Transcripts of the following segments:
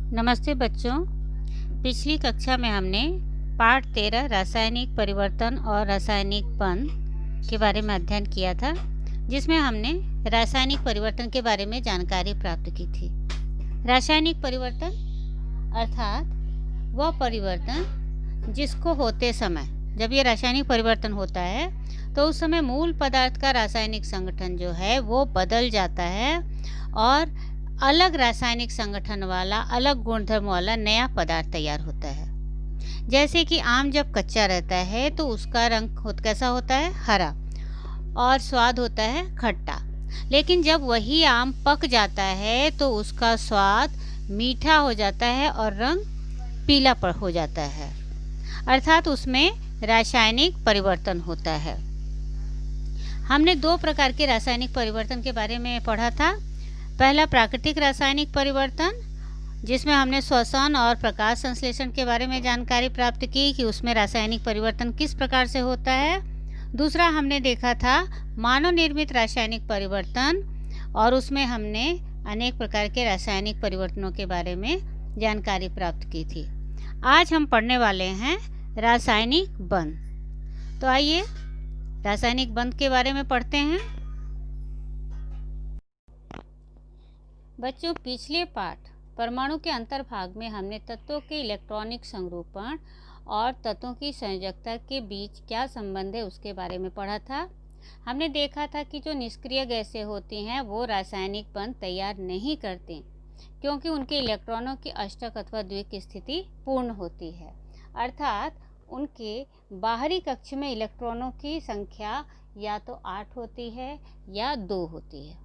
नमस्ते बच्चों। पिछली कक्षा में हमने पाठ 13 रासायनिक परिवर्तन और रासायनिक बंध के बारे में अध्ययन किया था, जिसमें हमने रासायनिक परिवर्तन के बारे में जानकारी प्राप्त की थी। रासायनिक परिवर्तन अर्थात वह परिवर्तन जिसको होते समय, जब ये रासायनिक परिवर्तन होता है तो उस समय मूल पदार्थ का रासायनिक संगठन जो है वो बदल जाता है और अलग रासायनिक संगठन वाला, अलग गुणधर्म वाला नया पदार्थ तैयार होता है। जैसे कि आम जब कच्चा रहता है तो उसका रंग कैसा होता है? हरा, और स्वाद होता है खट्टा। लेकिन जब वही आम पक जाता है तो उसका स्वाद मीठा हो जाता है और रंग पीला हो जाता है, अर्थात उसमें रासायनिक परिवर्तन होता है। हमने दो प्रकार के रासायनिक परिवर्तन के बारे में पढ़ा था। पहला प्राकृतिक रासायनिक परिवर्तन, जिसमें हमने श्वसन और प्रकाश संश्लेषण के बारे में जानकारी प्राप्त की कि उसमें रासायनिक परिवर्तन किस प्रकार से होता है। दूसरा हमने देखा था मानव निर्मित रासायनिक परिवर्तन, और उसमें हमने अनेक प्रकार के रासायनिक परिवर्तनों के बारे में जानकारी प्राप्त की थी। आज हम पढ़ने वाले हैं रासायनिक बंध। तो आइए रासायनिक बंध के बारे में पढ़ते हैं। बच्चों, पिछले पाठ परमाणु के अंतर्भाग में हमने तत्वों के इलेक्ट्रॉनिक संरूपण और तत्वों की संयोजकता के बीच क्या संबंध है उसके बारे में पढ़ा था। हमने देखा था कि जो निष्क्रिय गैसें होती हैं वो रासायनिक बंध तैयार नहीं करती, क्योंकि उनके इलेक्ट्रॉनों की अष्टक अथवा द्विक स्थिति पूर्ण होती है, अर्थात उनके बाहरी कक्ष में इलेक्ट्रॉनों की संख्या या तो 8 होती है या 2 होती है।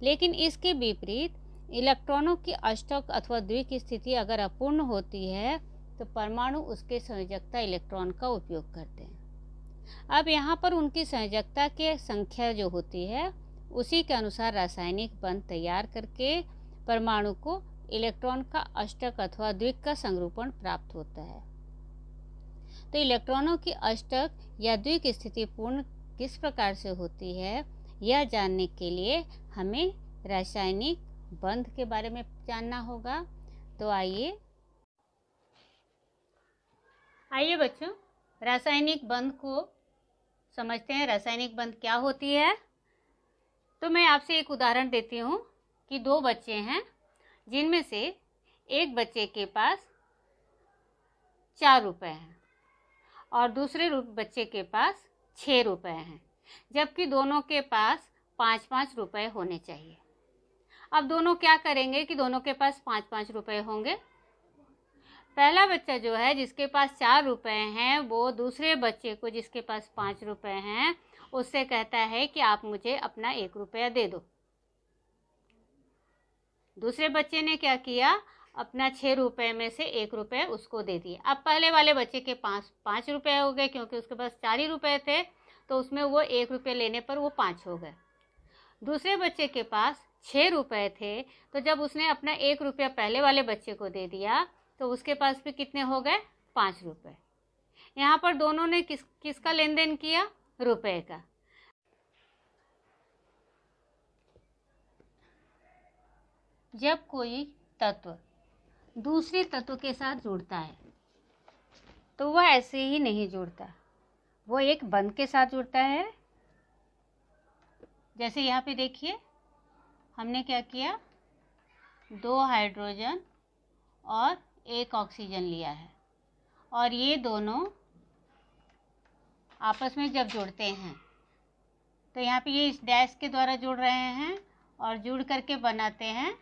लेकिन इसके विपरीत इलेक्ट्रॉनों की अष्टक अथवा द्विक स्थिति अगर अपूर्ण होती है तो परमाणु उसके संयोजकता इलेक्ट्रॉन का उपयोग करते हैं। अब यहाँ पर उनकी संयोजकता की संख्या जो होती है उसी के अनुसार रासायनिक बंध तैयार करके परमाणु को इलेक्ट्रॉन का अष्टक अथवा द्विक का संरूपण प्राप्त होता है। तो इलेक्ट्रॉनों की अष्टक या द्विक स्थिति पूर्ण किस प्रकार से होती है, यह जानने के लिए हमें रासायनिक बंध के बारे में जानना होगा। तो आइए बच्चों, रासायनिक बंध को समझते हैं। रासायनिक बंध क्या होती है? तो मैं आपसे एक उदाहरण देती हूँ कि 2 बच्चे हैं, जिनमें से एक बच्चे के पास 4 रुपए हैं और दूसरे बच्चे के पास 6 रुपए हैं, जबकि दोनों के पास 5-5 रुपए होने चाहिए। अब दोनों क्या करेंगे कि दोनों के पास 5-5 रुपए होंगे। पहला बच्चा जो है जिसके पास 4 रुपए हैं, वो दूसरे बच्चे को जिसके पास 5 रुपए हैं उससे कहता है कि आप मुझे अपना 1 रुपया दे दो। दूसरे बच्चे ने क्या किया? अपना 6 रुपए में से 1 रुपये उसको दे दिए। अब पहले वाले बच्चे के पास 5 रुपये हो गए, क्योंकि उसके पास 4 ही रुपये थे, तो उसमें वो 1 रुपये लेने पर वो 5 हो गए। दूसरे बच्चे के पास 6 रुपये थे, तो जब उसने अपना 1 रुपया पहले वाले बच्चे को दे दिया तो उसके पास भी कितने हो गए? 5 रुपये। यहाँ पर दोनों ने किसका लेन देन किया? रुपए का। जब कोई तत्व दूसरे तत्व के साथ जुड़ता है तो वह ऐसे ही नहीं जुड़ता, वो एक बंध के साथ जुड़ता है। जैसे यहाँ पे देखिए, हमने क्या किया? 2 हाइड्रोजन और 1 ऑक्सीजन लिया है, और ये दोनों आपस में जब जुड़ते हैं तो यहाँ पे ये इस डैश के द्वारा जुड़ रहे हैं और जुड़ करके बनाते हैं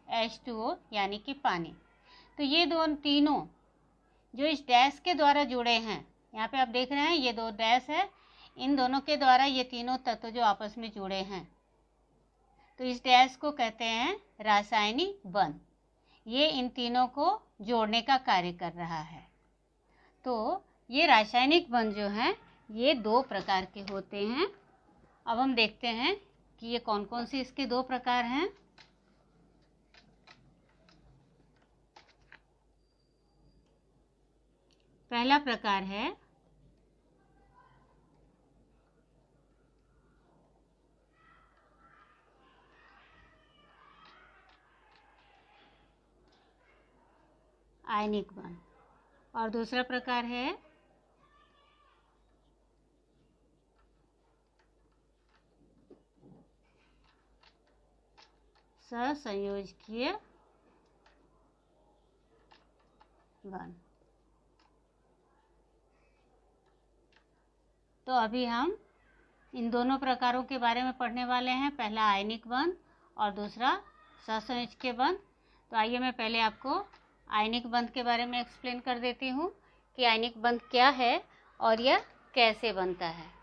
H2O यानी कि पानी। तो ये तीनों जो इस डैश के द्वारा जुड़े हैं, यहाँ पे आप देख रहे हैं ये 2 डैश है, इन दोनों के द्वारा ये तीनों तत्व जो आपस में जुड़े हैं, तो इस डैश को कहते हैं रासायनिक बंध। ये इन तीनों को जोड़ने का कार्य कर रहा है। तो ये रासायनिक बंध जो हैं ये 2 प्रकार के होते हैं। अब हम देखते हैं कि ये कौन कौन से इसके 2 प्रकार हैं। पहला प्रकार है आयनिक बंध। और दूसरा प्रकार है सहसंयोजकीय बंध। तो अभी हम इन दोनों प्रकारों के बारे में पढ़ने वाले हैं, पहला आयनिक बंध और दूसरा सहसंयोजकीय बंध। तो आइए मैं पहले आपको आयनिक बंध के बारे में एक्सप्लेन कर देती हूँ कि आयनिक बंध क्या है और यह कैसे बनता है।